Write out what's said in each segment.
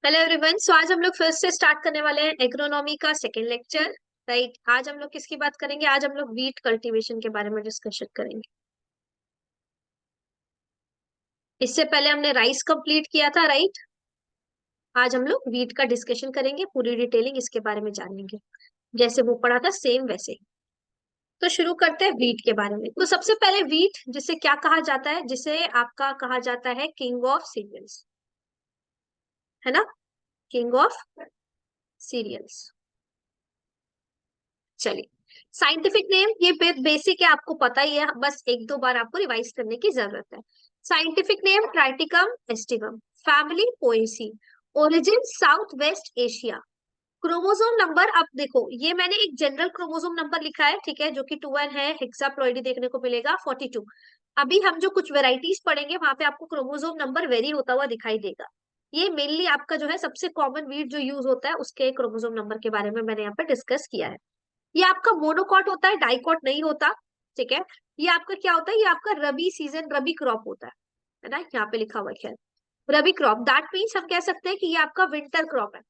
Hello everyone. सो आज हम लोग फिर से स्टार्ट करने वाले हैं एग्रोनॉमी का सेकेंड लेक्चर। राइट, आज हम लोग किसकी बात करेंगे? आज हम लोग वीट कल्टीवेशन के बारे में डिस्कशन करेंगे। इससे पहले हमने राइस कंप्लीट किया था, राइट। आज हम लोग वीट का डिस्कशन करेंगे, पूरी डिटेलिंग इसके बारे में जानेंगे, जैसे वो पढ़ा था सेम वैसे ही। तो शुरू करते हैं वीट के बारे में। तो सबसे पहले वीट जिसे क्या कहा जाता है? जिसे आपका कहा जाता है किंग ऑफ सीरियल्स, है ना। King of serials. चलिए, साइंटिफिक नेम ये बेसिक है, आपको पता ही है, बस एक दो बार आपको रिवाइज करने की जरूरत है। Scientific name Triticum aestivum, family Poaceae, origin south west Asia. Chromosome number, अब देखो ये मैंने एक जनरल क्रोमोसोम नंबर लिखा है, ठीक है, जो कि 2n है। हेक्साप्लॉइडी देखने को मिलेगा 42। अभी हम जो कुछ वेराइटीज पढ़ेंगे वहां पे आपको क्रोमोसोम नंबर वेरी होता हुआ दिखाई देगा। ये मेनली आपका जो है सबसे कॉमन वीट जो यूज होता है उसके क्रोमोसोम नंबर के बारे में मैंने यहाँ पे डिस्कस किया है। ये आपका मोनोकॉट होता है, डाइकॉट नहीं होता। ठीक है, ये आपका क्या होता है? ये आपका रबी सीजन रबी क्रॉप होता है ना। यहाँ पे लिखा हुआ है रबी क्रॉप। दैट मीन्स हम कह सकते हैं कि ये आपका विंटर क्रॉप है।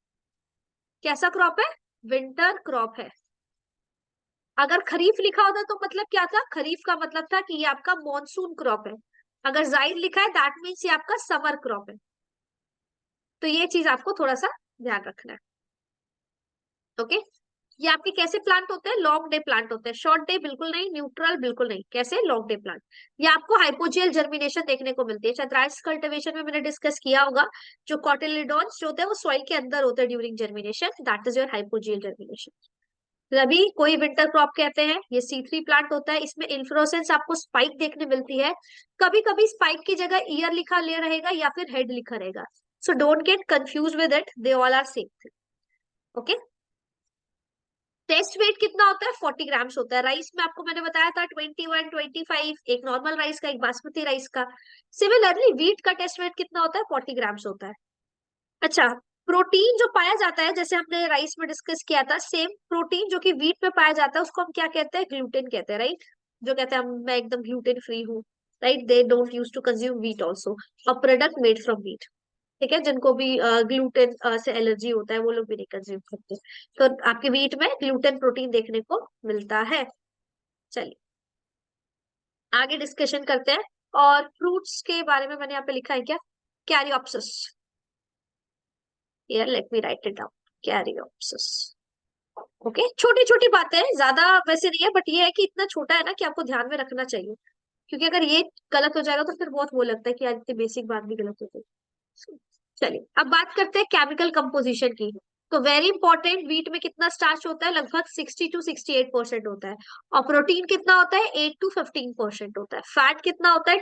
कैसा क्रॉप है? विंटर क्रॉप है। अगर खरीफ लिखा होता तो मतलब क्या था? खरीफ का मतलब था कि ये आपका मॉनसून क्रॉप है। अगर जायद लिखा है दैट मीन्स ये आपका समर क्रॉप है। तो ये चीज आपको थोड़ा सा ध्यान रखना है। ओके, ये आपके कैसे प्लांट होते हैं? लॉन्ग डे प्लांट होते हैं। शॉर्ट डे बिल्कुल नहीं, न्यूट्रल बिल्कुल नहीं। कैसे? Long day plant. ये आपको हाइपोजियल जर्मिनेशन देखने को मिलती है। शायद राइस कल्टीवेशन में मैंने डिस्कस किया होगा। जो कॉटिलिडॉन्स जो होते हैं वो सॉइल के अंदर होते हैं during germination, that is your hypogeal germination. Rabi कोई विंटर क्रॉप कहते हैं। ये C3 प्लांट होता है, इसमें इन्फ्लोरेसेंस आपको स्पाइक देखने मिलती है। कभी कभी स्पाइक की जगह ईयर लिखा ले रहेगा या फिर हेड लिखा रहेगा। So don't get confuse with it, they all are same. Okay, test weight कितना होता है? 40 ग्राम्स होता है। राइस में आपको मैंने बताया था 21, 25, एक नॉर्मल राइस का, एक बासमती राइस का। सिमिलरली वीट का टेस्ट वेट कितना होता है? 40 ग्राम्स होता है। अच्छा, प्रोटीन जो पाया जाता है, जैसे हमने राइस में डिस्कस किया था, सेम प्रोटीन जो कि वीट में पाया जाता है उसको हम क्या कहते हैं? ग्लूटेन कहते हैं, राइट। जो कहते हैं मैं एकदम ग्लूटेन फ्री हूँ, right. They don't use to consume wheat also, a product made from wheat. ठीक है, जिनको भी ग्लूटेन से एलर्जी होता है वो लोग भी नहीं कंज्यूम करते। तो आपके वीट में ग्लूटेन प्रोटीन देखने को मिलता है। चलिए, आगे डिस्कशन करते हैं। और फ्रूट्स के बारे में मैंने यहाँ पे लिखा है क्या? Caryopsis. Here let me right it down. Caryopsis. Okay, छोटी छोटी बातें हैं, ज्यादा वैसे नहीं है, बट ये है कि इतना छोटा है ना कि आपको ध्यान में रखना चाहिए। क्योंकि अगर ये गलत हो जाएगा तो फिर बहुत वो लगता है कि यार इतनी बेसिक बात भी गलत हो गई। चलिए, अब बात करते हैं केमिकल कंपोजिशन की। तो वेरी इंपॉर्टेंट, वीट में कितना स्टार्च होता है? लगभग 60 to 68% होता है। और प्रोटीन कितना होता है? 8 to 15% होता है। फैट कितना होता है?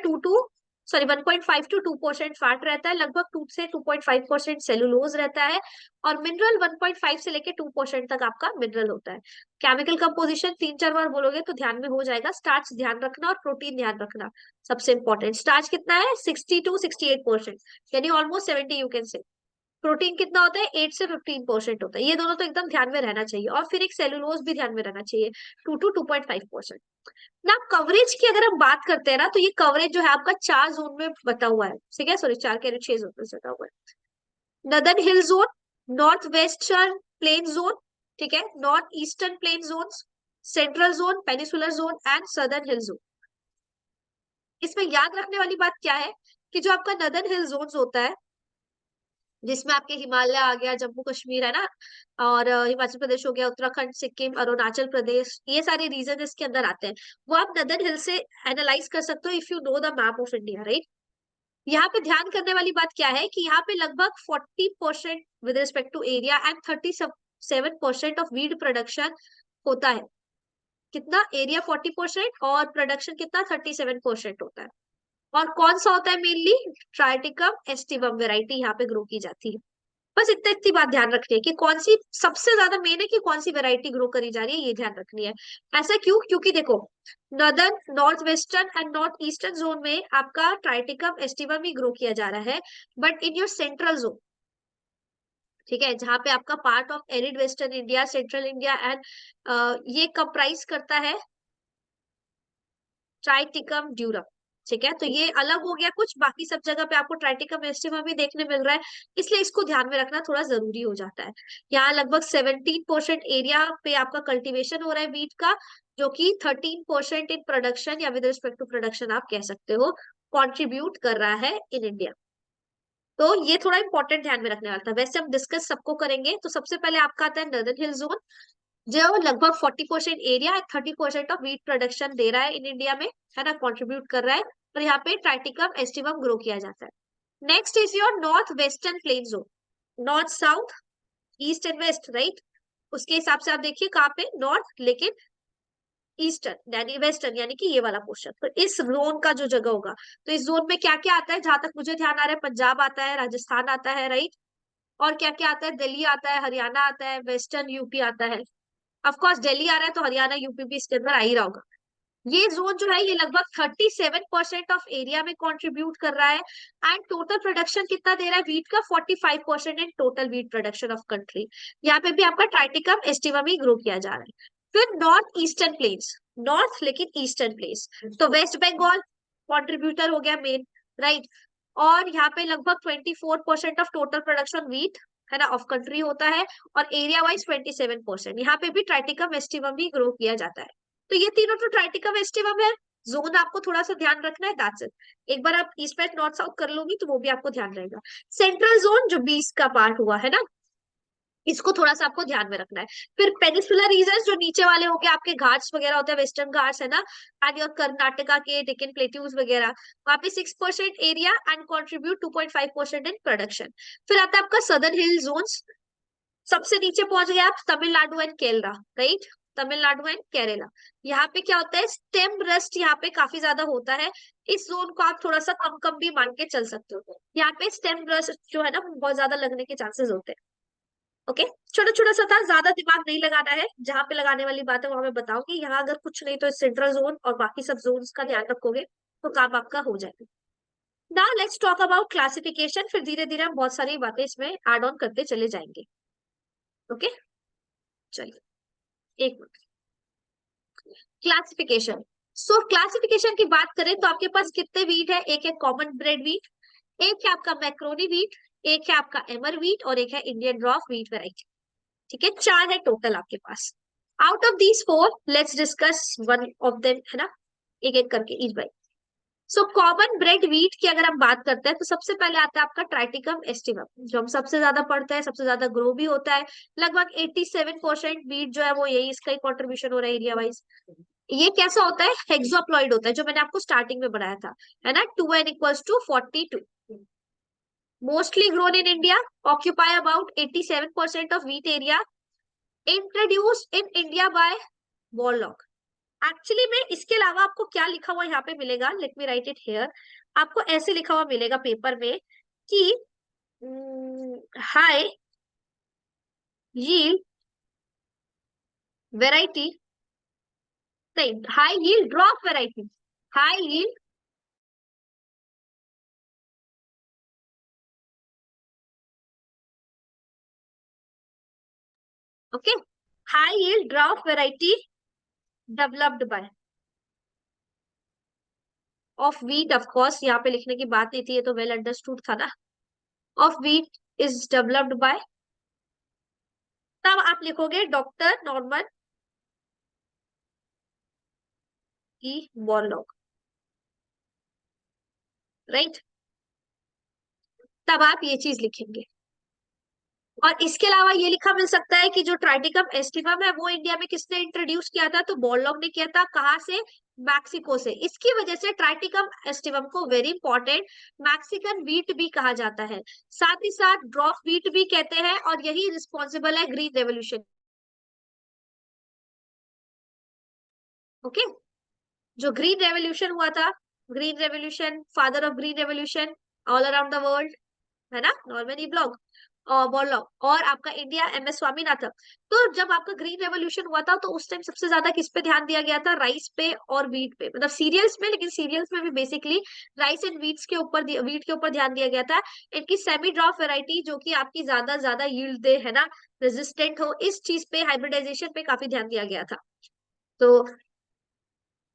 1.5 to 2% फैट रहता है। लगभग 2 से 2.5% सेलुलोज रहता है। और मिनरल 1.5 से लेके 2% तक आपका मिनरल होता है। केमिकल कंपोजिशन तीन चार बार बोलोगे तो ध्यान में हो जाएगा। स्टार्च ध्यान रखना और प्रोटीन ध्यान रखना, सबसे इंपॉर्टेंट। स्टार्च कितना है? 60 to 68%, यानी almost 70 you can say. Protein कितना होता है? 8 से 15% होता है। ये दोनों तो एकदम ध्यान में रहना चाहिए। और फिर एक सेलुलोज भी ध्यान में रहना चाहिए, 2 to 2.5%। ना कवरेज की अगर हम बात करते हैं ना, तो ये कवरेज जो है आपका 4 जोन में बता हुआ है। ठीक है, सॉरी, 4 कह रहे 6 जोन में बता हुआ है। Northern hill zone, north western plain zone, ठीक है, north eastern plain zone, central zone, peninsular zone and southern hill zone. इसमें याद रखने वाली बात क्या है कि जो आपका नदर्न हिल जोन होता है, जिसमें आपके हिमालय आ गया, जम्मू कश्मीर है ना, और हिमाचल प्रदेश हो गया, उत्तराखंड, सिक्किम, अरुणाचल प्रदेश, ये सारे रीजन इसके अंदर आते हैं। वो आप नदर्न हिल से एनालाइज कर सकते हो if you know the map of India, right. यहाँ पे ध्यान करने वाली बात क्या है कि यहाँ पे लगभग 40% with respect to area and 37% of wheat production होता है। कितना? एरिया 40% और प्रोडक्शन कितना? 37% होता है। और कौन सा होता है मेनली? ट्राइटिकम एस्टिवम वेराइटी यहाँ पे ग्रो की जाती है। बस इतना, इतनी बात ध्यान रखनी है कि कौन सी सबसे ज्यादा मेन है, कि कौन सी वेराइटी ग्रो करी जा रही है, ये ध्यान रखनी है। ऐसा क्यों? क्योंकि देखो, northern, north western and north eastern zone में आपका ट्राइटिकम एस्टिवम ही ग्रो किया जा रहा है। But in your central zone, ठीक है, जहाँ पे आपका part of arid western India, central India and ये कंप्राइज करता है ट्राइटिकम ड्यूरम। ठीक है, तो ये अलग हो गया कुछ, बाकी सब जगह पे आपको ट्राइटिकम एस्टिवम भी देखने मिल रहा है, इसलिए इसको ध्यान में रखना थोड़ा जरूरी हो जाता है। यहाँ लगभग 17% एरिया पे आपका कल्टीवेशन हो रहा है वीट का, जो कि 13% इन प्रोडक्शन या विद रिस्पेक्ट टू प्रोडक्शन आप कह सकते हो कॉन्ट्रीब्यूट कर रहा है इन इंडिया। तो ये थोड़ा इंपॉर्टेंट ध्यान में रखने वाला था। वैसे हम डिस्कस सबको करेंगे, तो सबसे पहले आपका आता है नॉर्दर्न हिल जोन, जो लगभग 40% एरिया 30% ऑफ वीट प्रोडक्शन दे रहा है इन इंडिया में, है ना, कंट्रीब्यूट कर रहा है, और यहाँ पे ट्राइटिकम एस्टिवम ग्रो किया जाता है। Next is your north western plain zone, north south east and west, right. उसके हिसाब से आप देखिए कहाँ पे नॉर्थ, लेकिन ईस्टर्न यानी वेस्टर्न यानी कि ये वाला पोर्शन, तो इस जोन का जो जगह होगा, तो इस जोन में क्या क्या आता है, जहां तक मुझे ध्यान आ रहा है, पंजाब आता है, राजस्थान आता है, राइट। और क्या क्या आता है, दिल्ली आता है, हरियाणा आता है, वेस्टर्न यूपी आता है। ऑफ कोर्स दिल्ली आ रहा है तो हरियाणा यूपी भी इसके अंदर आ ही रहा होगा। ये जोन जो है ये लगभग 37% ऑफ एरिया में कंट्रीब्यूट कर रहा है, एंड टोटल प्रोडक्शन कितना दे रहा है वीट का, 45% in total wheat production of country. यहाँ पे भी आपका ट्राइटिकम एस्टिवम ही ग्रो किया जा रहा है। फिर नॉर्थ ईस्टर्न प्लेन्स, नॉर्थ लेकिन ईस्टर्न प्लेन्स, तो वेस्ट बंगाल कॉन्ट्रीब्यूटर हो गया मेन, राइट। और यहाँ पे लगभग 24% ऑफ टोटल प्रोडक्शन वीट, है ना, ऑफ कंट्री होता है, और एरिया वाइज 27%, यहाँ पे भी ट्राइटिकम एस्टिवम भी ग्रो किया जाता है। तो ये तीनों तो ट्राइटिकम एस्टिवम है। जोन आपको थोड़ा सा ध्यान रखना है, दैट्स इट। एक बार आप ईस्ट वेस्ट नॉर्थ साउथ कर लोगी तो वो भी आपको ध्यान रहेगा। सेंट्रल जोन जो 20 का पार्ट हुआ है ना, इसको थोड़ा सा आपको ध्यान में रखना है। फिर पेनिसुलर रीजन जो नीचे वाले हो गए, आपके घाट्स वगैरह होते हैं, वेस्टर्न घाट्स है ना, एंड योर कर्नाटका के डेक्कन प्लेट्यूज वगैरह, वहां पे 6% area and contribute 2.5% in production. फिर आता है आपका सदर्न हिल जोन्स, सबसे नीचे पहुंच गए आप, Tamil Nadu and Kerala, right. Tamil Nadu and Kerala, यहाँ पे क्या होता है, स्टेम रस्ट यहाँ पे काफी ज्यादा होता है। इस जोन को आप थोड़ा सा कम कम भी मान के चल सकते हो, यहाँ पे स्टेम रस्ट जो है ना बहुत ज्यादा लगने के चांसेस होते हैं। ओके, छोटा छोटा सा था, ज्यादा दिमाग नहीं लगाना है, जहां पे लगाने वाली बात है वहां मैं बताऊंगी। यहाँ अगर कुछ नहीं तो सेंट्रल जोन और बाकी सब जोन्स का ध्यान रखोगे तो काम आपका हो जाएगा। ना लेट्स टॉक अबाउट क्लासिफिकेशन, फिर धीरे धीरे हम बहुत सारी बातें इसमें एड ऑन करते चले जाएंगे। ओके, चलिए एक मिनट। क्लासिफिकेशन, सो क्लासिफिकेशन की बात करें तो आपके पास कितने वीट है, एक है कॉमन ब्रेड वीट, एक है आपका मैक्रोनी वीट, एक है आपका एमर वीट, और एक है इंडियन ड्रॉप वीट वेराइटी। ठीक है, चार है टोटल आपके पास। Out of these four let's discuss one of them, है ना, एक एक करके each by. So common bread wheat की अगर हम बात करते हैं तो सबसे पहले आता है आपका ट्राइटिकम एस्टिवम, जो हम सबसे ज्यादा पढ़ते हैं, सबसे ज्यादा ग्रो भी होता है। लगभग 87% वीट जो है वो यही इसका ही कॉन्ट्रीब्यूशन हो रहा है एरिया वाइज। ये कैसा होता है, हेक्सोप्लॉइड होता है, जो मैंने आपको स्टार्टिंग में बनाया था, है ना, 2n = 42, mostly grown in India, occupy about 87% of wheat area, introduced in India by Borlaug. Actually में इसके अलावा आपको क्या लिखा हुआ यहाँ पे मिलेगा, let me right it here, आपको ऐसे लिखा हुआ मिलेगा पेपर में कि हाई यील्ड वेराइटी, नहीं, high yield drop variety, high yield, okay, high yield drop variety developed by of wheat, of course यहाँ पे लिखने की बात नहीं थी, ये तो वेल अंडरस्टूड था ना, of wheat is developed by, तब आप लिखोगे डॉक्टर नॉर्मन ई वॉरलॉग, राइट, तब आप ये चीज लिखेंगे। और इसके अलावा ये लिखा मिल सकता है कि जो ट्राइटिकम एस्टिवम है वो इंडिया में किसने इंट्रोड्यूस किया था, तो बॉर्लॉग ने किया था, कहाँ से, मैक्सिको से। इसकी वजह से ट्राइटिकम एस्टिवम को वेरी इंपॉर्टेंट मैक्सिकन वीट भी कहा जाता है, साथ ही साथ ड्रॉप वीट भी कहते हैं, और यही रिस्पॉन्सिबल है ग्रीन रेवोल्यूशन। ओके, जो ग्रीन रेवोल्यूशन हुआ था, green revolution, father of green revolution all around the world, है ना, नॉर्मन ई ब्लॉग और बॉर्लॉग, और आपका इंडिया MS स्वामीनाथन। तो जब आपका ग्रीन रेवोल्यूशन हुआ था तो उस टाइम सबसे ज्यादा किस पे ध्यान दिया गया था, राइस पे और व्हीट पे, मतलब सीरियल्स में, लेकिन सीरियल्स में भी बेसिकली राइस एंड व्हीट्स के ऊपर, व्हीट के ऊपर ध्यान दिया गया था। इनकी सेमी ड्रॉप वेराइटी जो कि आपकी ज्यादा ज्यादा यील्ड दे, है ना, रेजिस्टेंट हो, इस चीज पे हाइब्रिडाइजेशन पे काफी ध्यान दिया गया था। तो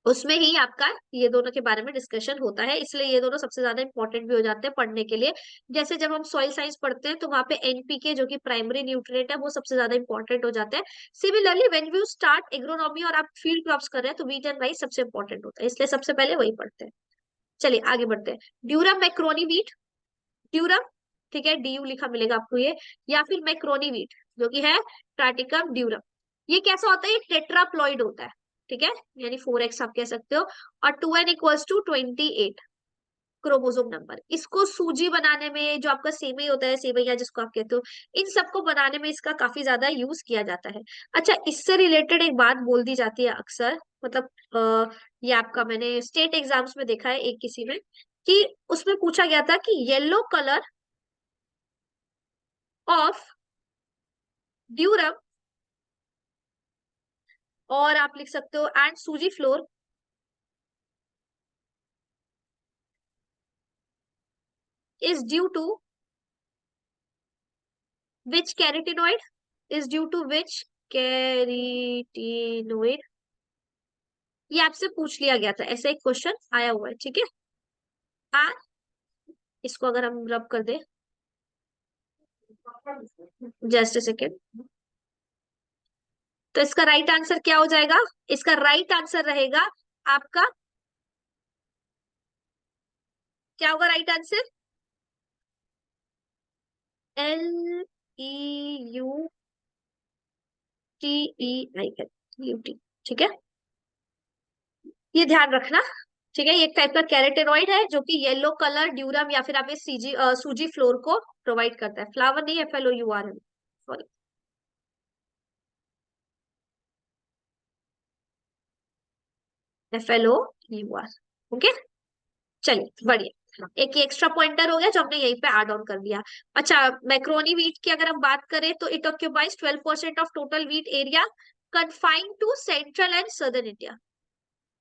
उसमें ही आपका ये दोनों के बारे में डिस्कशन होता है, इसलिए ये दोनों सबसे ज्यादा इंपॉर्टेंट भी हो जाते हैं पढ़ने के लिए। जैसे जब हम सॉइल साइंस पढ़ते हैं तो वहां पे एनपीके जो कि प्राइमरी न्यूट्रिएंट है वो सबसे ज्यादा इंपॉर्टेंट हो जाते हैं। Similarly when you start agronomy और आप फील्ड क्रॉप्स कर रहे हैं तो व्हीट एंड राइस सबसे इंपॉर्टेंट होता है, इसलिए सबसे पहले वही पढ़ते हैं। चलिए आगे बढ़ते हैं। ड्यूरम मैक्रोनी व्हीट, ड्यूरम, ठीक है, डीयू लिखा मिलेगा आपको ये, या फिर मैक्रोनी व्हीट जो कि है ट्राटिकम ड्यूरम। ये कैसा होता है, ये टेट्राप्लॉइड होता है, ठीक है, यानी 4x आप कह सकते हो, और 2n equals to 28 chromosome number. इसको सूजी बनाने में, जो आपका सेवई होता है, सेवैया जिसको आप कहते हो, इन सबको बनाने में इसका काफी ज्यादा यूज किया जाता है। अच्छा, इससे रिलेटेड एक बात बोल दी जाती है अक्सर, मतलब ये आपका मैंने स्टेट एग्जाम्स में देखा है एक किसी में, कि उसमें पूछा गया था कि येलो कलर ऑफ ड्यूरम, और आप लिख सकते हो and suji flour is due to which carotenoid, is due to which carotenoid. ये आपसे पूछ लिया गया था, ऐसा एक क्वेश्चन आया हुआ है, ठीक है। आ, इसको अगर हम रब कर दे, जस्ट ए सेकेंड, तो इसका राइट आंसर क्या हो जाएगा, इसका राइट आंसर रहेगा आपका, क्या होगा राइट आंसर, LEUTEIN, ठीक है, ये ध्यान रखना। ठीक है, ये एक टाइप का कैरेटेनॉइड है जो कि येलो कलर ड्यूरम या फिर आप ये सूजी फ्लोर को प्रोवाइड करता है, फ्लावर नहीं, FLOUR, सॉरी, FLOUR। ओके, चलिए बढ़िया, एक एक्स्ट्रा पॉइंटर हो गया जो हमने यहीं पे ऐड ऑन कर दिया। अच्छा, मैक्रोनी व्हीट की अगर हम बात करें तो it occupies 12% of total wheat area, confined to central and southern India.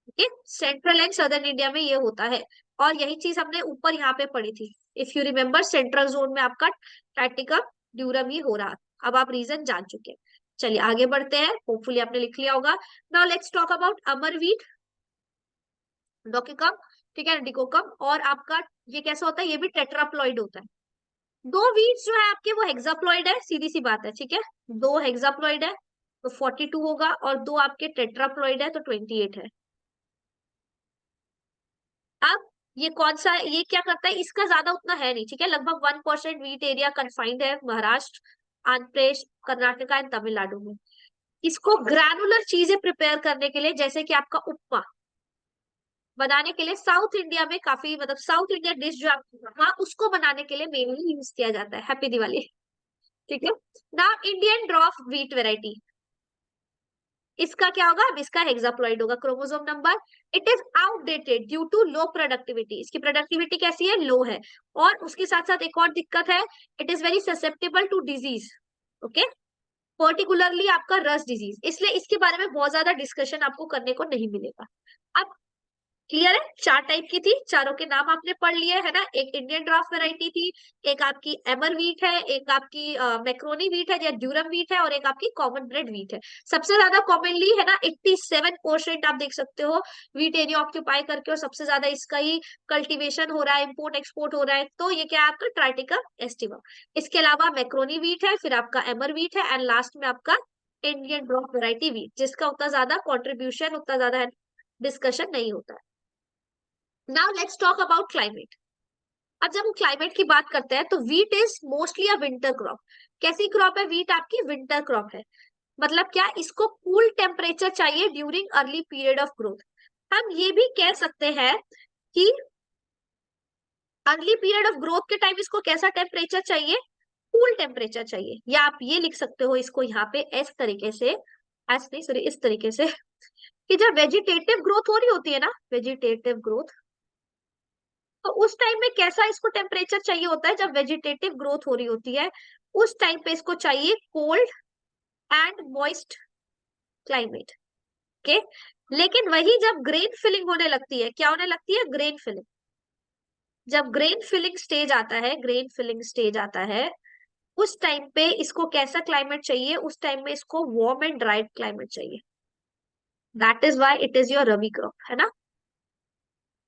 Okay, central and southern India में ये होता है, और यही चीज हमने ऊपर यहाँ पे पढ़ी थी, if you remember, central zone में आपका टैटिकम ड्यूरम ही हो रहा। अब आप रीजन जान चुके हैं। चलिए आगे बढ़ते हैं, होपफुली आपने लिख लिया होगा। Now let's talk about emmer wheat, dicoccum, ठीक है, डिकोकम, और आपका ये कैसा होता है, ये भी टेट्राप्लॉइड होता है। दो वीड्स जो है आपके वो हेक्साप्लॉइड है, सीधी सी बात है, ठीक है, दो हेक्साप्लॉइड है तो 42 होगा, और दो आपके टेट्राप्लॉइड है तो 28 है। अब ये कौन सा, ये क्या करता है, इसका ज्यादा उतना है नहीं, ठीक है, लगभग 1% वीट एरिया कन्फाइंड है महाराष्ट्र, आंध्र प्रदेश, कर्नाटका एंड तमिलनाडु में। इसको ग्रैनुलर चीजें प्रिपेयर करने के लिए, जैसे कि आपका उपमा बनाने के लिए साउथ इंडिया में काफी, मतलब साउथ इंडिया डिश जो आप, हाँ, उसको बनाने के लिए मेनली यूज किया जाता है। हैप्पी दिवाली, ठीक है। ना इंडियन ड्रॉप व्हीट वेराइटी, इसका क्या होगा, अब इसका हेक्साप्लॉइड होगा, chromosome number, it is outdated due to low productivity, इसकी प्रोडक्टिविटी कैसी है, लो है, और उसके साथ साथ एक और दिक्कत है, it is very susceptible to disease, okay, particularly आपका रस डिजीज, इसलिए इसके बारे में बहुत ज्यादा डिस्कशन आपको करने को नहीं मिलेगा। अब क्लियर है, चार टाइप की थी, चारों के नाम आपने पढ़ लिए है ना, एक इंडियन ड्राफ्ट वैरायटी थी, एक आपकी एमर व्हीट है, एक आपकी मैक्रोनी व्हीट है या ड्यूरम व्हीट है, और एक आपकी कॉमन ब्रेड व्हीट है। सबसे ज्यादा कॉमनली है ना 87% आप देख सकते हो व्हीट एरिया ऑक्यूपाई करके, और सबसे ज्यादा इसका ही कल्टीवेशन हो रहा है, इम्पोर्ट एक्सपोर्ट हो रहा है, तो ये क्या है आपका ट्राइटिका एस्टिवा। इसके अलावा मैक्रोनी व्हीट है, फिर आपका एमर व्हीट है, एंड लास्ट में आपका इंडियन ड्रॉप वैरायटी व्हीट, जिसका उतना ज्यादा कॉन्ट्रीब्यूशन, उतना ज्यादा डिस्कशन नहीं होता है। Now let's talk about climate. अब जब हम क्लाइमेट की बात करते हैं तो wheat is mostly a winter crop. कैसी क्रॉप है वीट, आपकी विंटर क्रॉप है। मतलब क्या, इसको कूल टेम्परेचर चाहिए during early period of growth. हम ये भी कह सकते हैं कि अर्ली पीरियड ऑफ ग्रोथ के टाइम इसको कैसा टेम्परेचर चाहिए, कूल टेम्परेचर चाहिए, या आप ये लिख सकते हो इसको यहाँ पे इस तरीके से, ऐसे नहीं सॉरी, इस तरीके से, कि जब वेजिटेटिव ग्रोथ हो रही होती है ना, वेजिटेटिव ग्रोथ, तो उस टाइम में कैसा इसको टेम्परेचर चाहिए होता है, जब वेजिटेटिव ग्रोथ हो रही होती है उस टाइम पे इसको चाहिए cold and moist climate, okay. लेकिन वही जब ग्रेन फिलिंग होने लगती है, क्या होने लगती है, ग्रेन फिलिंग, जब ग्रेन फिलिंग स्टेज आता है, ग्रेन फिलिंग स्टेज आता है, उस टाइम पे इसको कैसा क्लाइमेट चाहिए, उस टाइम में इसको वार्म एंड ड्राइड क्लाइमेट चाहिए। That is why it is your rabi group, है ना?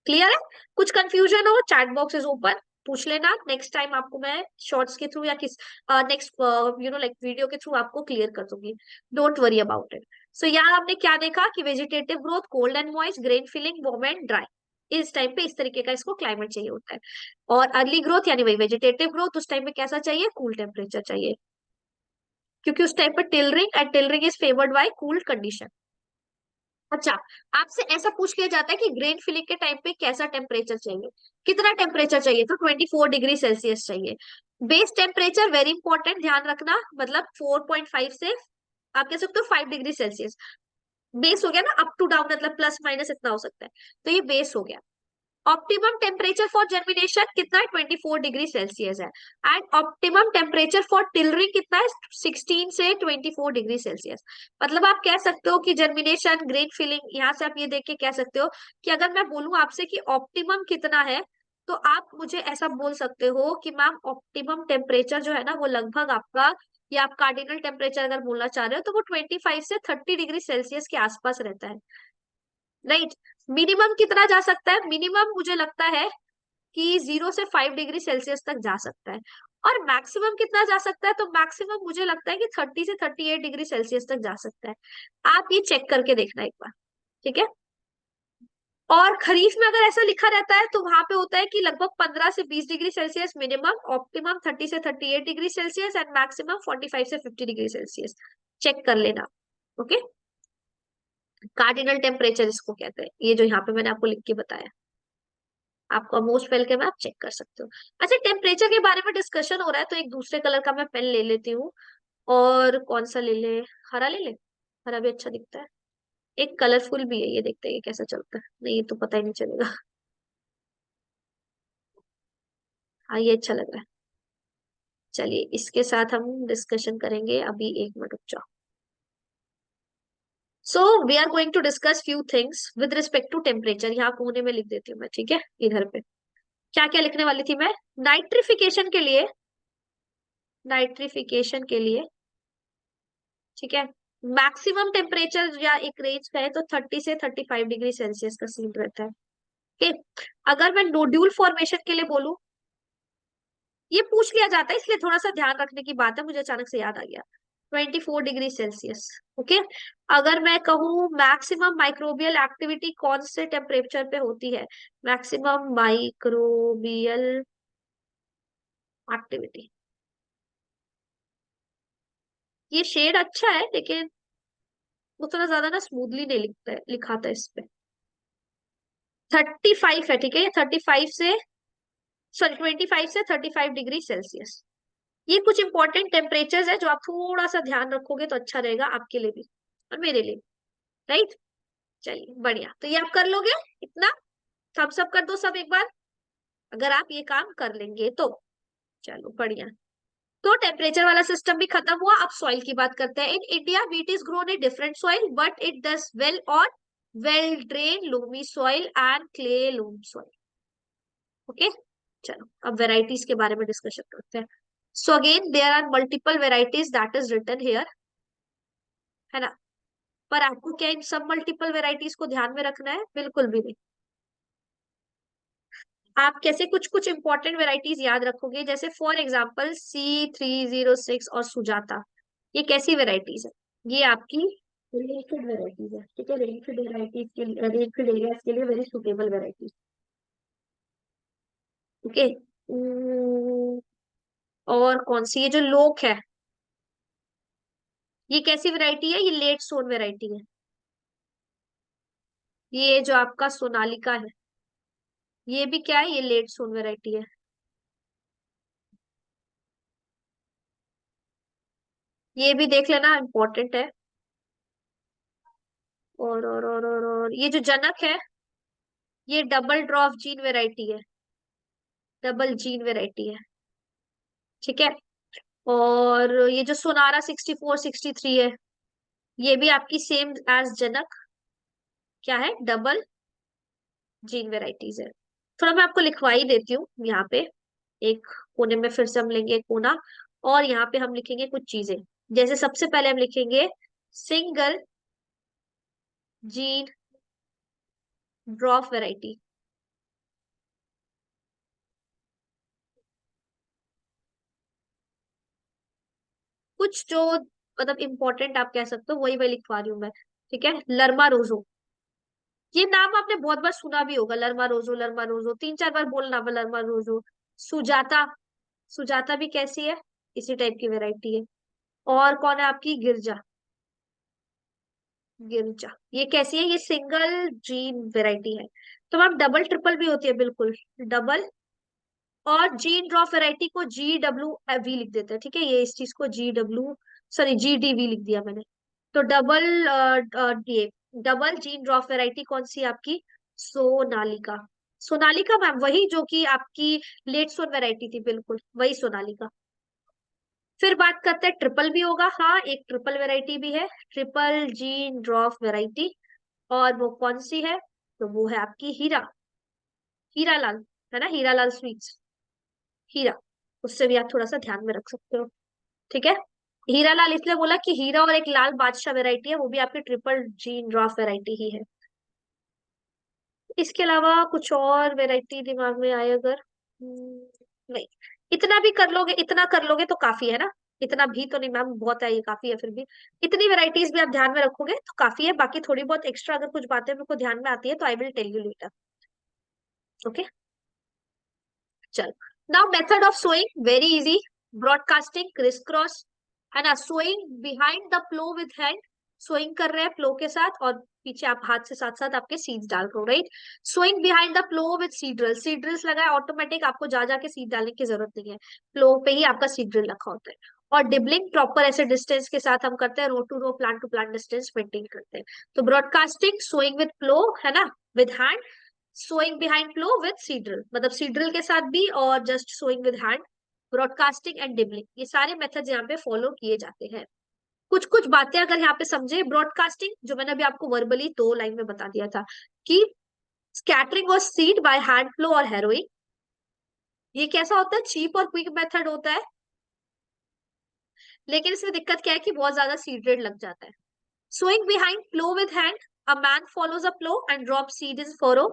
क्लियर है? कुछ कंफ्यूजन हो, चैट बॉक्स इज ओपन, पूछ लेना। नेक्स्ट टाइम आपको मैं शॉर्ट्स के थ्रू या किस नेक्स्ट लाइक वीडियो के थ्रू आपको क्लियर कर दूंगी। Don't worry about it. So यहाँ हमने क्या देखा कि vegetative growth, cold and moist, grain filling, warm and dry. इस टाइम पे इस तरीके का इसको क्लाइमेट चाहिए होता है। और अर्ली ग्रोथ यानी वही वेजिटेटिव ग्रोथ, उस टाइम पे कैसा चाहिए? कूल टेम्परेचर चाहिए, क्योंकि उस टाइम पर tillering and tillering is favoured by cool condition. अच्छा, आपसे ऐसा पूछ लिया जाता है कि ग्रेन फिलिंग के टाइम पे कैसा टेम्परेचर चाहिए, कितना टेम्परेचर चाहिए? तो 24 डिग्री सेल्सियस चाहिए। बेस टेम्परेचर वेरी इंपॉर्टेंट, ध्यान रखना, मतलब 4.5 से आप कह सकते हो 5 डिग्री सेल्सियस। बेस हो गया ना, अप टू डाउन मतलब प्लस माइनस इतना हो सकता है, तो ये बेस हो गया। ऑप्टिमम टेम्परेचर फॉर जर्मिनेशन कितना है? 24 डिग्री सेल्सियस है। And optimum temperature for tillering कितना है? 16 से 24 डिग्री सेल्सियस। मतलब आप कह सकते हो कि जर्मिनेशन, ग्रेन फिलिंग, यहाँ से आप ये देख के कह सकते हो कि अगर मैं बोलूं आपसे कि ऑप्टिमम कितना है, तो आप मुझे ऐसा बोल सकते हो कि मैम ऑप्टिमम टेम्परेचर जो है ना वो लगभग आपका, या आप कार्डिनल टेम्परेचर अगर बोलना चाह रहे हो तो वो 25 से 30 डिग्री सेल्सियस के आसपास रहता है। राइट? मिनिमम कितना जा सकता है? मिनिमम मुझे लगता है कि 0 से 5 डिग्री सेल्सियस तक जा सकता है। और मैक्सिमम कितना जा सकता है? तो मैक्सिमम मुझे लगता है कि 30 से 38 डिग्री सेल्सियस तक जा सकता है। आप ये चेक करके देखना एक बार, ठीक है? और खरीफ में अगर ऐसा लिखा रहता है तो वहां पे होता है कि लगभग 15 से 20 डिग्री सेल्सियस मिनिमम, ऑप्टिमम 30 से 38 डिग्री सेल्सियस, एंड मैक्सिमम 45 से 50 डिग्री सेल्सियस। चेक कर लेना। ओके, कार्डिनल टेम्परेचर इसको कहते हैं, ये जो यहाँ पे मैंने आपको लिख के बताया, आपको मोस्ट वेलकम है, आप चेक कर सकते हो। अच्छा, टेम्परेचर के बारे में डिस्कशन हो रहा है तो एक दूसरे कलर का मैं पेन ले लेती हूँ। और कौन सा ले ले? हरा ले ले? हरा भी अच्छा दिखता है। एक कलरफुल भी है, ये देखते हैं ये कैसा चलता है। नहीं, ये तो पता ही नहीं चलेगा। हाँ, ये अच्छा लग रहा है। चलिए, इसके साथ हम डिस्कशन करेंगे। अभी एक मिनट रुक जाओ। So we are going to discuss few things with respect to temperature. यहाँ कोने में लिख देती हूँ मैं, ठीक है? इधर पे क्या क्या लिखने वाली थी मैं? नाइट्रिफिकेशन के लिए, नाइट्रिफिकेशन के लिए, ठीक है, मैक्सिमम टेम्परेचर या एक रेंज का है तो 30 से 35 डिग्री सेल्सियस का सीन रहता है। ओके, अगर मैं नोड्यूल फॉर्मेशन के लिए बोलूं, ये पूछ लिया जाता है इसलिए थोड़ा सा ध्यान रखने की बात है, मुझे अचानक से याद आ गया। 24 डिग्री सेल्सियस। ओके, अगर मैं कहूँ मैक्सिमम माइक्रोबियल एक्टिविटी कौन से टेम्परेचर पे होती है? मैक्सिमम माइक्रोबियल एक्टिविटी, ये शेड अच्छा है लेकिन उतना ज्यादा ना स्मूथली नहीं लिखता है, लिखाता है इस पे। 35 है, ठीक है? ये 35 से, सॉरी 25 से 35 डिग्री सेल्सियस। ये कुछ इंपॉर्टेंट टेम्परेचर है जो आप थोड़ा सा ध्यान रखोगे तो अच्छा रहेगा आपके लिए भी और मेरे लिए। राइट? चलिए, बढ़िया। तो ये आप कर लोगे इतना? थम्स अप कर दो सब एक बार, अगर आप ये काम कर लेंगे तो। चलो, बढ़िया। तो टेम्परेचर वाला सिस्टम भी खत्म हुआ। अब सॉइल की बात करते हैं। In India wheat is grown in different soil but it does well on well drain loamy soil and clay loam soil. Okay, चलो अब वेराइटीज के बारे में डिस्कशन करते हैं। So again there are multiple varieties that is written here, है ना? पर आपको क्या इन सब मल्टीपल वेराइटीज को ध्यान में रखना है? बिल्कुल भी नहीं। आप कैसे कुछ कुछ इंपॉर्टेंट वेराइटीज याद रखोगे, जैसे फॉर एग्जाम्पल C306 और सुजाता। ये कैसी वेराइटीज है? ये आपकी रेनफीड वेराइटीज है, ठीक है? रेनफीड वेराइटीज के लिए, रेनफीड एरियाज के लिए वेरी सुटेबल वेराइटीज। ओके, और कौन सी? ये जो लोक है, ये कैसी वैरायटी है? ये लेट सोन वैरायटी है। ये जो आपका सोनालिका है, ये भी क्या है? ये लेट सोन वैरायटी है। ये भी देख लेना, इंपॉर्टेंट है। और ये जो जनक है, ये डबल ड्रॉप जीन वैरायटी है, डबल जीन वैरायटी है, ठीक है? और ये जो सोनारा 6463 है, ये भी आपकी सेम एज जनक, क्या है? डबल जीन वेराइटीज है। थोड़ा मैं आपको लिखवा ही देती हूँ यहाँ पे। एक कोने में फिर से हम लेंगे एक कोना, और यहाँ पे हम लिखेंगे कुछ चीजें। जैसे सबसे पहले हम लिखेंगे सिंगल जीन ड्रॉप वैरायटी। कुछ जो मतलब इम्पोर्टेंट आप कह सकते हो वही मैं लिखवा रही हूँ मैं। ठीक है, लर्मा रोजो, ये नाम आपने बहुत बार सुना भी होगा, लर्मा रोजो 3 4 बार बोलना लर्मा रोजो। सुजाता, सुजाता भी कैसी है, इसी टाइप की वैरायटी है। और कौन है आपकी, गिरजा, गिरजा ये कैसी है, ये सिंगल जीन वैरायटी है। तो मैम डबल ट्रिपल भी होती है, बिल्कुल डबल। और जीन ड्रॉप वैरायटी को GWV लिख देते हैं, ठीक है, ये इस चीज को GW, सॉरी GDV लिख दिया मैंने। तो डबल, ये डबल जीन ड्रॉप वैरायटी कौन सी है आपकी, सोनालिका। सोनालिका मैम वही जो कि आपकी लेट सोन वैरायटी थी, बिल्कुल वही सोनालिका। फिर बात करते हैं ट्रिपल भी होगा, हाँ एक ट्रिपल वैरायटी भी है, ट्रिपल जीन ड्रॉप वैरायटी। और वो कौन सी है, तो वो है आपकी हीरा, हीरा लाल, है ना, हीरा लाल स्वीट्स, हीरा, उससे भी आप थोड़ा सा ध्यान में रख सकते हो। ठीक है, हीरा लाल इसलिए बोला कि हीरा और एक लाल बादशाह वैरायटी है, वो भी आपकी ट्रिपल जीन ड्रॉप वैरायटी ही है। इसके अलावा कुछ और वैरायटी दिमाग में आए अगर, नहीं, इतना भी कर लोगे, इतना कर लोगे तो काफी है ना। इतना भी तो नहीं मैम, बहुत है, ये काफी है फिर भी। इतनी वैरायटीज भी आप ध्यान में रखोगे तो काफी है, बाकी थोड़ी बहुत एक्स्ट्रा अगर कुछ बातें मेरे को ध्यान में आती है तो I will tell you later. Okay, चल। Now method of sowing very easy, broadcasting criss cross, है ना, sowing behind the plough with hand, sowing कर रहे हैं प्लो के साथ और पीछे आप हाथ से साथ साथ आपके सीड्स डाल रहे हो, right. Sowing behind the plough with seed drill, seed drills लगा है ऑटोमेटिक, आपको जा जाके सीड डालने की जरूरत नहीं है, प्लो पे ही आपका सीड्रिल रखा होता है। और डिबलिंग प्रॉपर ऐसे डिस्टेंस के साथ हम करते हैं, row to row plant to plant distance maintain करते हैं। तो ब्रॉडकास्टिंग सोइंग विद प्लो, है ना, with hand, sowing behind plough with seed drill, मतलब सीड्रिल के साथ भी और just sowing with hand, broadcasting and dibbling, ये सारे मेथड्स यहाँ पे फॉलो किए जाते हैं। कुछ कुछ बातें अगर यहाँ पे समझे, ब्रॉडकास्टिंग जो मैंने अभी आपको वर्बली 2 लाइन में बता दिया था कि स्कैटरिंग और सीड बाय हैंड फ्लो और हैरोइंग, ये कैसा होता है, चीप और क्विक मेथड होता है, लेकिन इसमें दिक्कत क्या है कि बहुत ज्यादा सीड रेट लग जाता है। Sowing behind plow with hand, a man follows a plow and drops seed in furrow.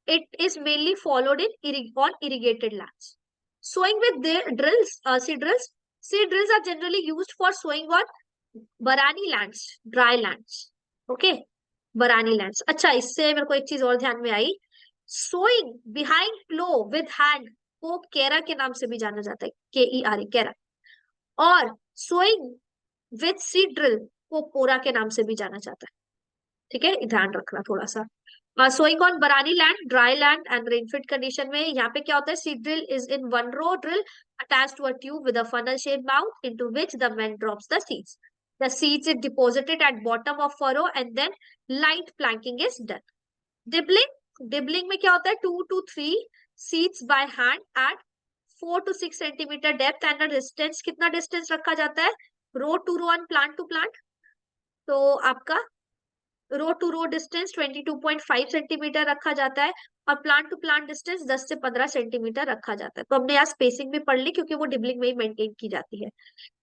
It is mainly followed in on irrigated lands. Sowing with drills, seed drills. Seed drills are generally used for sowing on barani lands, dry lands. Okay, barani lands. अच्छा, इससे मेरे को एक चीज और ध्यान में आई, sowing behind plough with hand को केरा के नाम से भी जाना जाता है, KERA, केरा। और सोइंग विथ सीड ड्रिल को पोरा के नाम से भी जाना जाता है। ठीक है, ध्यान रखना थोड़ा सा। Sowing on barani land, dry land and rainfed condition में यहाँ पे क्या होता है, seed drill is in one row drill attached to a tube with a funnel shaped mouth into which the man drops the seeds. The seeds is deposited at bottom of furrow and then light planking is done. Dibbling, dibbling में क्या होता है, 2 to 3 seeds by hand at 4 to 6 centimetre depth and distance, कितना distance रखा जाता है, row to row and plant to plant, तो आपका row to row distance 22.5 centimetre रखा जाता है और प्लांट टू प्लांट डिस्टेंस 10 से 15 सेंटीमीटर रखा जाता है। तो हमने यहाँ स्पेसिंग भी पढ़ ली क्योंकि वो डिबलिंग में ही मेंटेन की जाती है।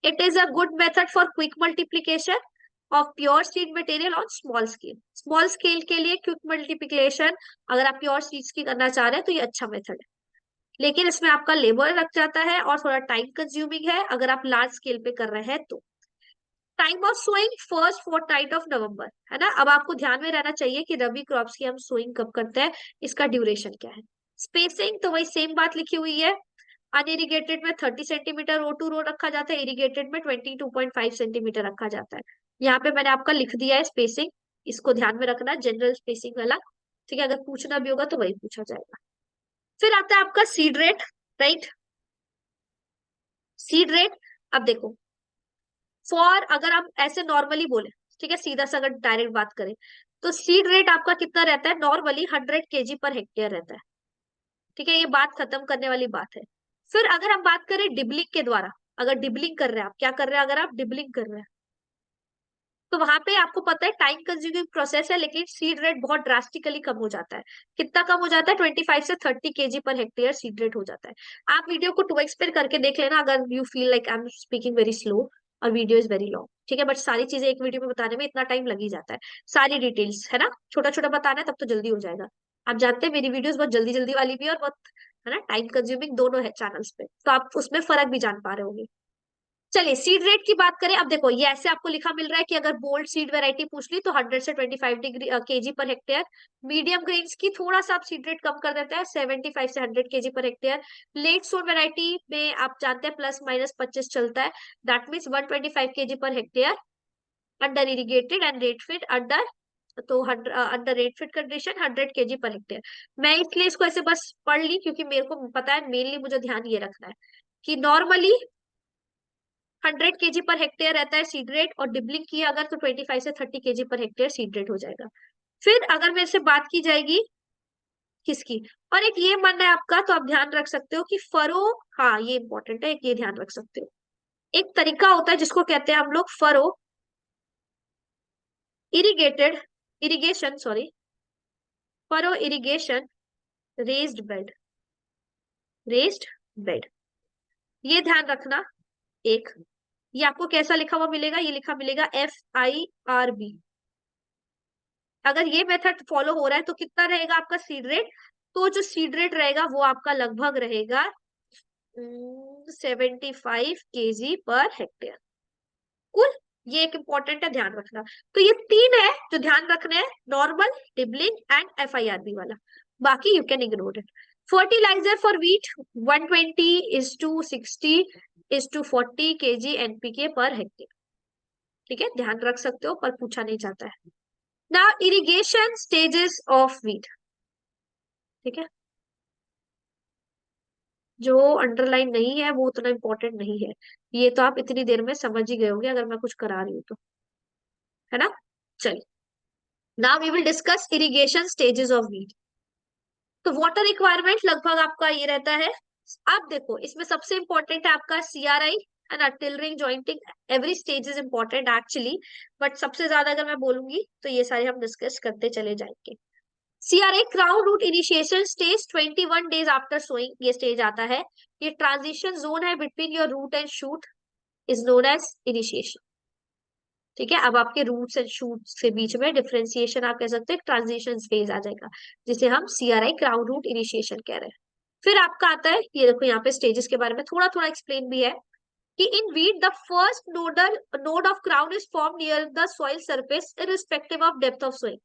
It is a good method for quick multiplication of pure seed material on small scale, small scale के लिए क्विक मल्टीप्लीकेशन अगर आप प्योर सीड्स की करना चाह रहे हैं तो ये अच्छा मेथड है, लेकिन इसमें आपका लेबर लग जाता है और थोड़ा टाइम कंज्यूमिंग है अगर आप लार्ज स्केल पे कर रहे हैं तो। Time of sowing first fortnight of November, है ना। अब आपको ध्यान में रहना चाहिए कि रबी क्रॉप्स की हम सोइंग कब करते हैं, इसका ड्यूरेशन क्या है। स्पेसिंग तो वही सेम बात लिखी हुई है, अनइरिगेटेड में 30 सेंटीमीटर रो टू रो रखा जाता है, इरिगेटेड में 22.5 सेंटीमीटर रखा जाता है। यहाँ पे मैंने आपका लिख दिया है स्पेसिंग, इसको ध्यान में रखना, जनरल स्पेसिंग वाला। ठीक है, अगर पूछना भी होगा तो वही पूछा जाएगा। फिर आता है आपका seed rate, right, seed rate. अब देखो, फॉर अगर आप ऐसे नॉर्मली बोले, ठीक है, सीधा सा अगर डायरेक्ट बात करें तो सीड रेट आपका कितना रहता है, नॉर्मली 100 kg पर हेक्टेयर रहता है। ठीक है, ये बात खत्म करने वाली बात है। फिर अगर हम बात करें डिबलिंग के द्वारा, अगर डिबलिंग कर रहे हैं आप, क्या कर रहे हैं, अगर आप डिबलिंग कर रहे हैं तो वहां पे आपको पता है टाइम कंज्यूमिंग प्रोसेस है, लेकिन सीड रेट बहुत ड्रास्टिकली कम हो जाता है। कितना कम हो जाता है, 25 से 30 kg per hectare seed rate हो जाता है। आप वीडियो को 2x पे करके देख लेना अगर you feel like I am speaking very slow, और वीडियो इज वेरी लॉन्ग, ठीक है, बट सारी चीजें एक वीडियो में बताने में इतना टाइम लग ही जाता है, सारी डिटेल्स है ना, छोटा छोटा बताना है तब तो जल्दी हो जाएगा। आप जानते हैं मेरी वीडियोस बहुत जल्दी जल्दी वाली भी है और बहुत, है ना, टाइम कंज्यूमिंग दोनों है चैनल्स पे, तो आप उसमें फर्क भी जान पा रहे होंगे। चलिए सीड रेट की बात करें, अब देखो ये ऐसे आपको लिखा मिल रहा है कि अगर बोल्ड सीड वेराइटी पूछ ली तो 100 से 25 KG per hectare, medium grains की थोड़ा सा आप सीड रेट कम कर देते हैं 75 से 100 केजी पर हेक्टेयर, लेट सोन वेराइटी में आप जानते हैं ±25 चलता है, that means 125 KG per hectare, under irrigated and rainfed under, तो under rainfed condition 100 KG per hectare. मैं इसलिए इसको ऐसे बस पढ़ ली क्योंकि मेरे को पता है मेनली मुझे ध्यान ये रखना है कि नॉर्मली 100 केजी पर हेक्टेयर रहता है सीड रेट, और डिबलिंग किया अगर तो 25 से 30 KG per hectare seed rate हो जाएगा। फिर अगर मेरे से बात की जाएगी किसकी, और एक ये मानना है आपका, तो आप ध्यान रख सकते हो कि फरो, हाँ ये इंपॉर्टेंट है, एक ये ध्यान रख सकते हो, एक तरीका होता है जिसको कहते हैं हम लोग furrow irrigated irrigation, sorry, furrow irrigation raised bed, raised bed, ये ध्यान रखना। एक, ये आपको कैसा लिखा हुआ मिलेगा, ये लिखा मिलेगा FIRB। अगर ये मेथड फॉलो हो रहा है तो कितना रहेगा आपका सीड रेट, तो जो सीड रेट रहेगा वो आपका लगभग रहेगा 75 केजी पर हेक्टेयर कुल। ये एक इंपॉर्टेंट है, ध्यान रखना। तो ये तीन है जो ध्यान रखने हैं, नॉर्मल, डिबलिंग एंड FIRB वाला, बाकी you can ignore it. Fertiliser for wheat 120:60:40 NPK per hectare, ठीक है, ध्यान रख सकते हो पर पूछा नहीं जाता है। Now irrigation stages of wheat, ठीक है, जो अंडरलाइन नहीं है वो उतना इंपॉर्टेंट नहीं है, ये तो आप इतनी देर में समझ ही गए होंगे अगर मैं कुछ करा रही हूँ तो, है ना। चलिए, now we will discuss irrigation stages of wheat. तो वाटर रिक्वायरमेंट लगभग आपका ये रहता है, आप देखो इसमें सबसे इंपॉर्टेंट है आपका CRI and tillering jointing, every stage is important actually, but सबसे ज्यादा अगर मैं बोलूंगी तो ये सारे हम डिस्कस करते चले जाएंगे। CRA crown root initiation stage 21 days after sowing, ये स्टेज आता है, ये ट्रांजिशन जोन है between your root and shoot, is known as initiation, ठीक है। अब आपके रूट्स एंड शूट्स के बीच में डिफरेंशिएशन आप कह सकते हैं, ट्रांजिशन फेज आ जाएगा जिसे हम CRI क्राउन रूट इनिशिएशन कह रहे हैं। फिर आपका आता है, ये देखो यहाँ पे स्टेजेस के बारे में थोड़ा थोड़ा एक्सप्लेन भी है कि in wheat the first node of crown is form near the soil surface irrespective of depth of sowing,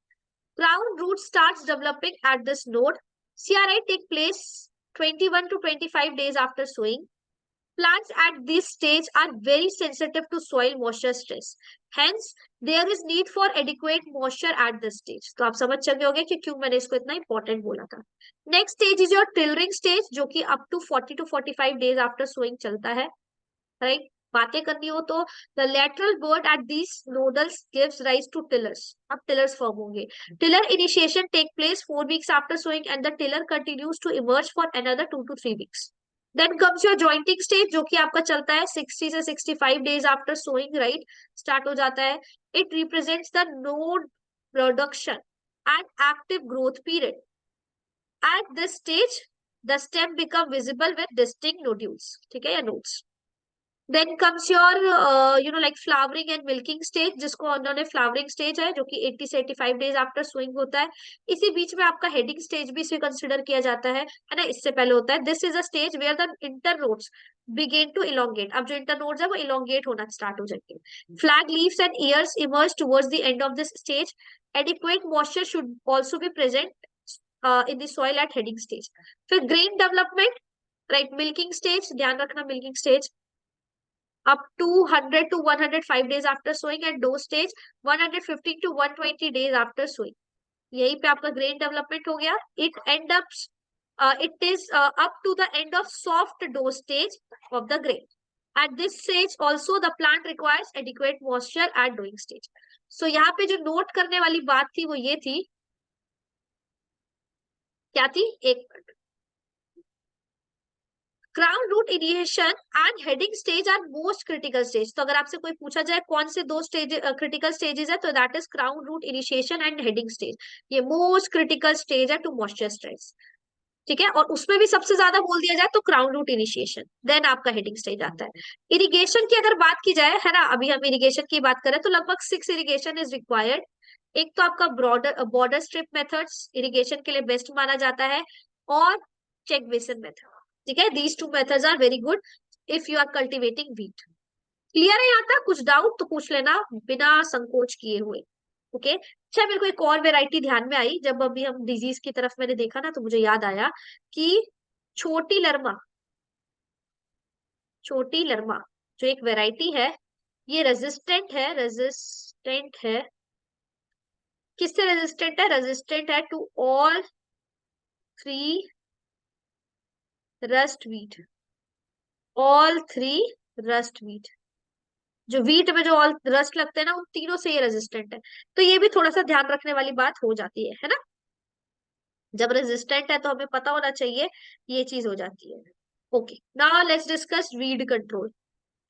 crown root starts developing at this node. CRI take place 21 to 25 days after sowing. Plants at this stage are very sensitive to soil moisture stress. Hence, there is need for adequate moisture at this stage. तो आप समझ चुके होंगे कि क्यों मैंने इसको इतना important बोला था। Next stage is your tillering stage, जो कि up to 40 to 45 days after sowing चलता है, right? बातें करनी हो तो the lateral bud at these nodals gives rise to tillers, अब टिलर्स फॉर्म होंगे। Tiller initiation take place 4 weeks after sowing and the tiller continues to emerge for another 2 to 3 weeks. Then comes your jointing stage, जो कि आपका चलता है 60 से 65 days after sowing, right, start हो जाता है। It represents the node production and active growth period. At this stage the stem become visible with distinct nodules, ठीक है, या nodes. Then comes your like flowering and milking stage, जिसको उन्होंने flowering stage है जो कि 80 से 85 डेज आफ्टर स्विंग होता है। इसी बीच में आपका हेडिंग स्टेज भी इसे कंसिडर किया जाता है ना, इससे पहले होता है। This is a stage where the internodes begin to elongate, अब जो इंटर नोड्स है वो इलोंगेट होना स्टार्ट हो जाएंगे। Flag leaves and ears emerge towards the end of this stage. Adequate moisture should also be present in the soil at heading stage. फिर grain development, right, milking stage, ध्यान रखना milking stage up to 100 to 105 days after sowing, and dough stage 115 to 120 days after sowing। यही पे आपका grain development हो गया। It is up to the end of soft dough stage of the grain. At this stage also the plant requires adequate moisture at doing stage. So यहाँ पे जो note करने वाली बात थी वो ये थी, क्या थी, एक crown root initiation and heading stage are most critical stage. तो अगर आपसे कोई पूछा जाए कौन से दो स्टेज क्रिटिकल स्टेजेस है, तो that is crown root initiation and heading stage, ये मोस्ट क्रिटिकल स्टेज है टू मॉइस्चर स्ट्रेस। ठीक है, और उसमें भी सबसे ज्यादा बोल दिया जाए तो क्राउन रूट इनिशिएशन, देन आपका हेडिंग स्टेज आता है। इरिगेशन की अगर बात की जाए, है ना, अभी हम इरिगेशन की बात करें तो लगभग 6 इरिगेशन इज रिक्वायर्ड। एक तो आपका broader border strip methods irrigation के लिए बेस्ट माना जाता है, और चेक बेसिन मेथड। ठीक है, these two methods are very good if you are cultivating wheat. Clear है यहाँ तक? कुछ डाउट तो पूछ लेना बिना संकोच किए हुए। ओके, अच्छा, मेरे को एक और वेराइटी ध्यान में आई जब अभी हम डिजीज की तरफ मैंने देखा ना, तो मुझे याद आया कि छोटी लरमा, छोटी लरमा जो एक वेराइटी है, ये रेजिस्टेंट है किससे रेजिस्टेंट है to all three rust wheat, all three rust wheat. जो व्हीट में जो ऑल रस्ट लगते हैं ना, उन तीनों से ये रेजिस्टेंट है। तो ये भी थोड़ा सा ध्यान रखने वाली बात हो जाती है ना। जब रेजिस्टेंट है तो हमें पता होना चाहिए, ये चीज हो जाती है। Okay, now let's discuss weed control.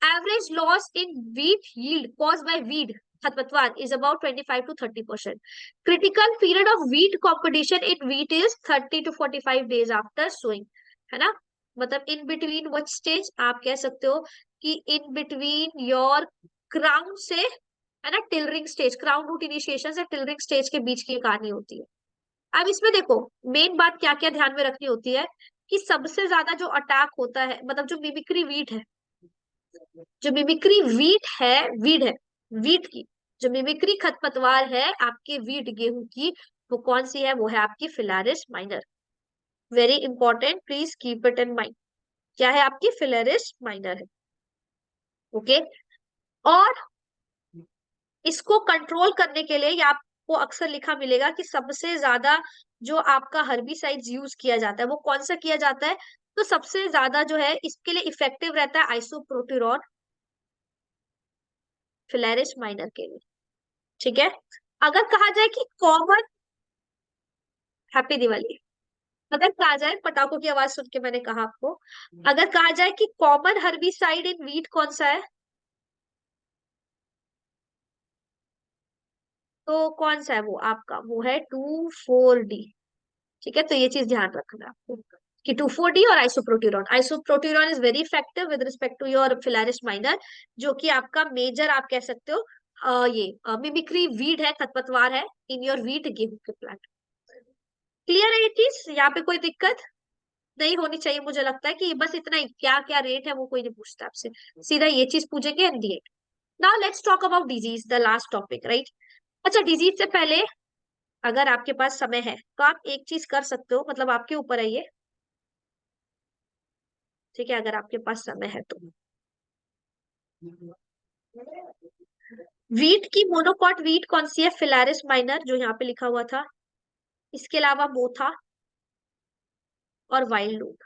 Average loss in wheat yield caused by weed खरपतवार is about 25 to 30%. Critical period of weed competition in wheat is 30 to 45 days after sowing, है ना। मतलब इन बिटवीन व्हाट स्टेज आप कह सकते हो कि in between your crown से, है ना, tillering stage, crown root initiation से टिलरिंग स्टेज के बीच की कहानी होती है। अब इसमें देखो, मेन बात क्या क्या ध्यान में रखनी होती है कि सबसे ज्यादा जो अटैक होता है, मतलब जो मिमिक्री वीट है, जो मिमिक्री वीट की जो मिमिक्री खरपतवार है आपके वीट गेहूं की, वो कौन सी है? वो है आपकी phalaris minor. Very important, please keep it in mind. क्या है? आपकी फिलारिस माइनर है। ओके, और इसको कंट्रोल करने के लिए, या आपको अक्सर लिखा मिलेगा कि सबसे ज्यादा जो आपका हर्बिसाइड्स यूज किया जाता है वो कौन सा किया जाता है? तो सबसे ज्यादा जो है इसके लिए इफेक्टिव रहता है आइसोप्रोट्यूरॉन फिलारिस माइनर के लिए। ठीक है, अगर कहा जाए कि कॉमन, हैप्पी दिवाली, अगर कहा जाए, पटाखों की आवाज सुन के मैंने कहा आपको, अगर कहा जाए कि कॉमन हर्बिसाइड इन वीट कौन सा है, तो कौन सा है वो आपका? वो है 2,4-D। ठीक है, तो ये चीज ध्यान रखना आपको कि 2,4-D और isoproturon. Isoproturon is very effective with respect to your phalaris minor, जो कि आपका मेजर आप कह सकते हो ये मिमिक्री वीड है, खरपतवार है इन योर वीट गेहूं के प्लांट। क्लियर है ये चीज? यहाँ पे कोई दिक्कत नहीं होनी चाहिए। मुझे लगता है कि बस इतना ही, क्या क्या रेट है वो कोई नहीं पूछता आपसे, सीधा ये चीज पूछेंगे and the and. Now let's talk about disease, the last topic, right. अच्छा, डिजीज से पहले अगर आपके पास समय है तो आप एक चीज कर सकते हो, मतलब आपके ऊपर है ये। ठीक है, अगर आपके पास समय है तो वीट की मोनोकॉट वीट कौन सी है? फिलारिस माइनर, जो यहाँ पे लिखा हुआ था। इसके अलावा मोथा और वाइल्ड लूट,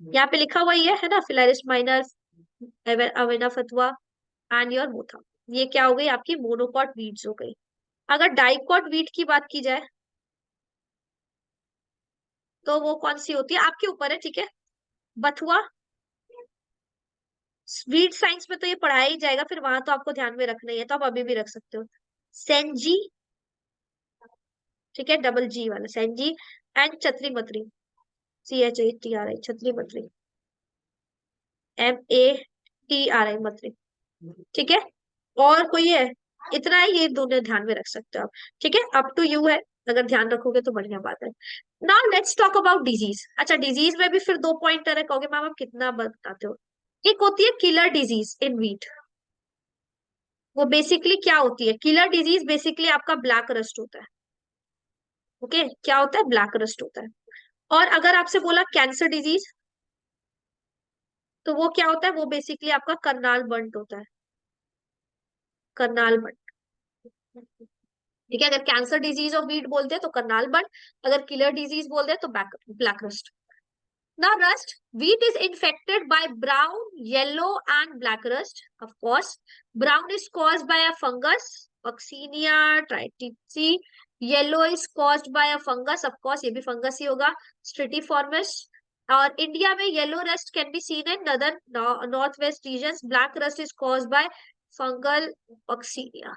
यहाँ पे लिखा हुआ ही है ना, फिलारिस माइनर, अवेना फतवा एंड योर मोथा। ये क्या हो गई? आपकी मोनोकॉट वीड्स हो गई। अगर डाइकॉट वीट की बात की जाए तो वो कौन सी होती है? आपके ऊपर है, ठीक है। बथुआ, वीट साइंस में तो ये पढ़ाया ही जाएगा, फिर वहां तो आपको ध्यान में रखना ही है, तो आप अभी भी रख सकते हो। सेंजी, ठीक है, डबल जी वाला सेंजी, एंड छतरी मतरी, CHATRI, छतरी मतरी, MATRI मतरी। ठीक है, और कोई है? इतना है, ये दोनों ध्यान में रख सकते हो आप। ठीक है, अप टू यू है, अगर ध्यान रखोगे तो बढ़िया बात है। Now let's talk about disease. अच्छा, डिजीज में भी फिर 2 पॉइंटर है, कहोगे मैम आप कितना बताते हो। एक होती है किलर डिजीज इन वीट। वो बेसिकली क्या होती है? किलर डिजीज बेसिकली आपका ब्लैक रस्ट होता है। ओके, क्या होता है? ब्लैक रस्ट होता है। और अगर आपसे बोला कैंसर डिजीज, तो वो क्या होता है? वो बेसिकली आपका करनाल बंट होता है, करनाल बंट। ठीक है, अगर कैंसर डिजीज ऑफ वीट बोलते हैं तो करनाल बंट, अगर किलर डिजीज बोलते हैं तो black rust. Now rust, wheat is infected by brown, yellow and black rust. Of course, brown is caused by a fungus, Vaccinia tritici. Yellow is caused by a fungus. Of course, ये भी fungus ही होगा, Stratiformis. और India में yellow rust can be seen in northern north west region. Black rust is caused by fungal Vaccinia.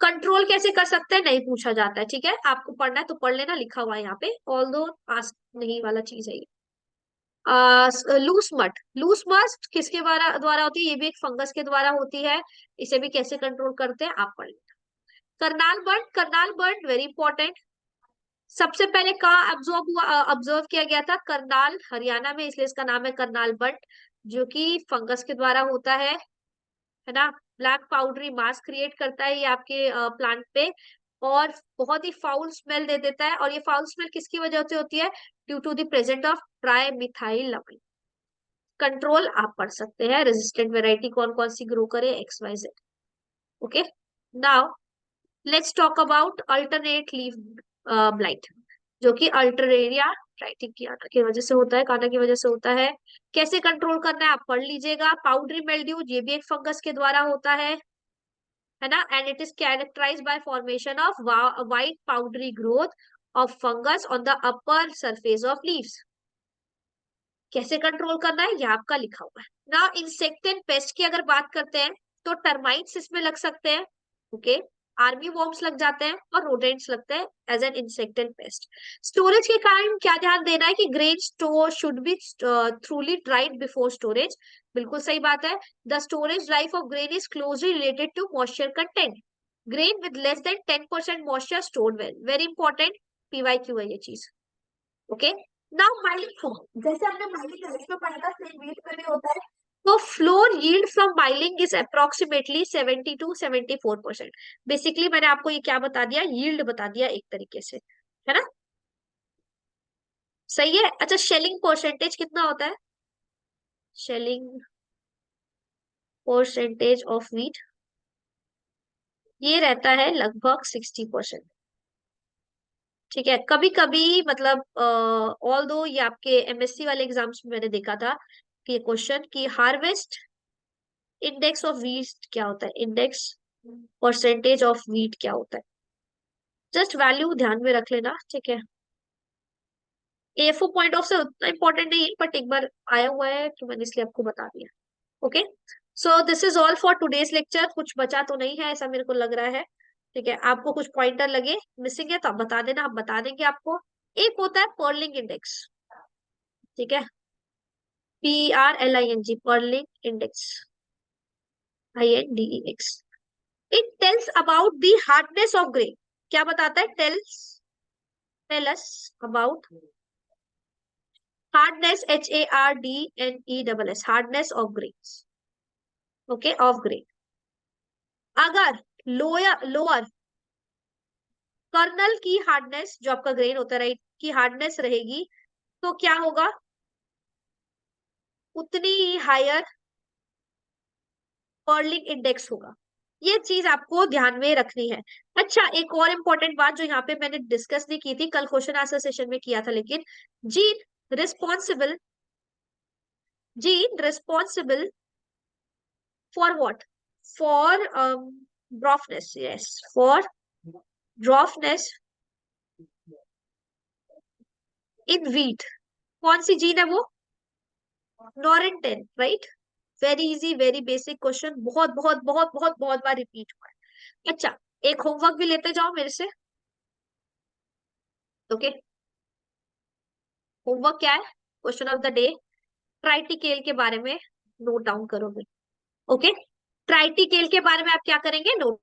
Control कैसे कर सकते हैं नहीं पूछा जाता है, ठीक है, आपको पढ़ना है तो पढ़ लेना, लिखा हुआ है यहाँ पे, ऑल्दो आस्क नहीं वाला चीज है ये। लूस मट, लूस मस्ट किसके द्वारा द्वारा होती है, ये भी एक फंगस के द्वारा होती है, इसे भी कैसे कंट्रोल करते हैं आप पढ़ लेना। Karnal bird, Karnal bird very important, सबसे पहले कहाँ ऑब्जर्व किया गया था, करनाल हरियाणा में, इसलिए इसका नाम है करनाल बर्ड, जो कि फंगस के द्वारा होता है ना। ब्लैक पाउडरी मास क्रिएट करता है ये आपके प्लांट पे, और बहुत ही फाउल स्मेल दे देता है, और ये फाउल स्मेल किसकी वजह से होती है, due to the present of trimethylamine. Control आप पढ़ सकते हैं, रेजिस्टेंट वेराइटी कौन कौन सी ग्रो करे, X Y Z. Okay, now let's talk about alternate leaf blight, जो कि अल्टरेरिया राइटिंग की वजह से होता है, काना की वजह से होता है। कैसे कंट्रोल करना है आप पढ़ लीजिएगा। पाउडरी मेल्ड्यू, ये भी एक फंगस के द्वारा होता है ना, and it is characterised by formation of white powdery growth of fungus on the upper surface of leaves. कैसे कंट्रोल करना है ये आपका लिखा हुआ है ना। इंसेक्ट एंड पेस्ट की अगर बात करते हैं तो टर्माइट्स इसमें लग सकते हैं, ओके, आर्मी वॉर्म्स लग जाते हैं, और रोडेंट्स लगते हैं as an insect and pest. Storage के कारण क्या ध्यान देना है कि grain store should be thoroughly dried before storage, बिल्कुल सही बात है। The storage life of grain is closely related to moisture content, grain with less than 10% moisture stored well, very important, PYQ है ये चीज। ओके, नाउ माइलिंग फॉर्म, जैसे हमने milling rice में पढ़ा था सेम वीट में भी होता है, तो floor yield from milling is approximately 70 to 74%। Basically मैंने आपको ये क्या बता दिया, यील्ड बता दिया एक तरीके से, है ना, सही है। अच्छा, शेलिंग परसेंटेज कितना होता है, शेलिंग परसेंटेज ऑफ वीट, ये रहता है लगभग 60%। ठीक है, कभी कभी मतलब ऑल दो ये आपके एमएससी वाले एग्जाम्स में मैंने देखा था कि ये क्वेश्चन की हार्वेस्ट इंडेक्स ऑफ वीट क्या होता है, इंडेक्स परसेंटेज ऑफ वीट क्या होता है, जस्ट वैल्यू ध्यान में रख लेना, ठीक है। एएफओ पॉइंट ऑफ से उतना इंपॉर्टेंट नहीं है, बट एक बार आया हुआ है तो मैंने इसलिए आपको बता दिया। Okay, so this is all for today's lecture, कुछ बचा तो नहीं है ऐसा मेरे को लग रहा है, ठीक है। आपको कुछ पॉइंटर लगे मिसिंग है तो आप बता देना, हम बता देंगे आपको। एक होता है पर्लिंग इंडेक्स, ठीक है, PRLING, pearling index, INDEX, it tells about the hardness of grain, क्या बताता है, tell us about hardness, HARDNESS, hardness of grains, okay, of grain. अगर लोअर लोअर कर्नल की हार्डनेस, जो आपका ग्रेन होता है राइट, की हार्डनेस रहेगी, तो क्या होगा, उतनी ही हायर पर्लिंग इंडेक्स होगा। ये चीज आपको ध्यान में रखनी है। अच्छा, एक और इम्पोर्टेंट बात जो यहाँ पे मैंने डिस्कस नहीं की थी, कल क्वेश्चन आंसर सेशन में किया था, लेकिन gene responsible, gene responsible for what, for dwarfness, yes, for dwarfness in wheat, कौन सी जीन है वो, Norin ten, right. Very easy, very basic question, बहुत बहुत बहुत बहुत बहुत बार रिपीट हुआ है। अच्छा, एक होमवर्क भी लेते जाओ मेरे से, ओके। होमवर्क क्या है, क्वेश्चन ऑफ द डे, ट्राइटिकेल के बारे में नोट डाउन करोगे, ओके। ट्राइटिकेल के बारे में आप क्या करेंगे, नोट,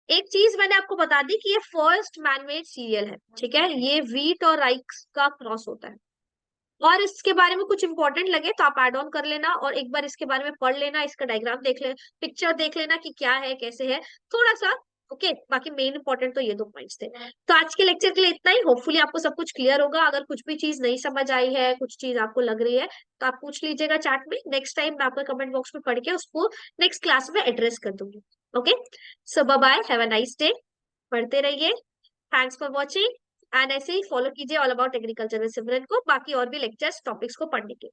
एक चीज मैंने आपको बता दी कि ये फर्स्ट मैनमेड सीरियल है, ठीक है, ये वीट और राइस का क्रॉस होता है, और इसके बारे में कुछ इंपॉर्टेंट लगे तो आप एड ऑन कर लेना, और एक बार इसके बारे में पढ़ लेना, इसका डायग्राम देख ले, पिक्चर देख लेना कि क्या है कैसे है, थोड़ा सा, ओके। बाकी मेन इंपॉर्टेंट तो ये दो पॉइंट्स थे। तो आज के लेक्चर के लिए इतना ही, होपफुली आपको सब कुछ क्लियर होगा। अगर कुछ भी चीज नहीं समझ आई है, कुछ चीज आपको लग रही है, तो आप पूछ लीजिएगा चैट में, नेक्स्ट टाइम मैं आपको कमेंट बॉक्स में पढ़ के उसको नेक्स्ट क्लास में एड्रेस कर दूंगी, okay. So bye bye, have a nice day, पढ़ते रहिए, थैंक्स फॉर वॉचिंग, एंड ऐसे ही फॉलो कीजिए ऑल अबाउट एग्रीकल्चर में सिमरन को, बाकी और भी लेक्चर्स टॉपिक्स को पढ़ने के।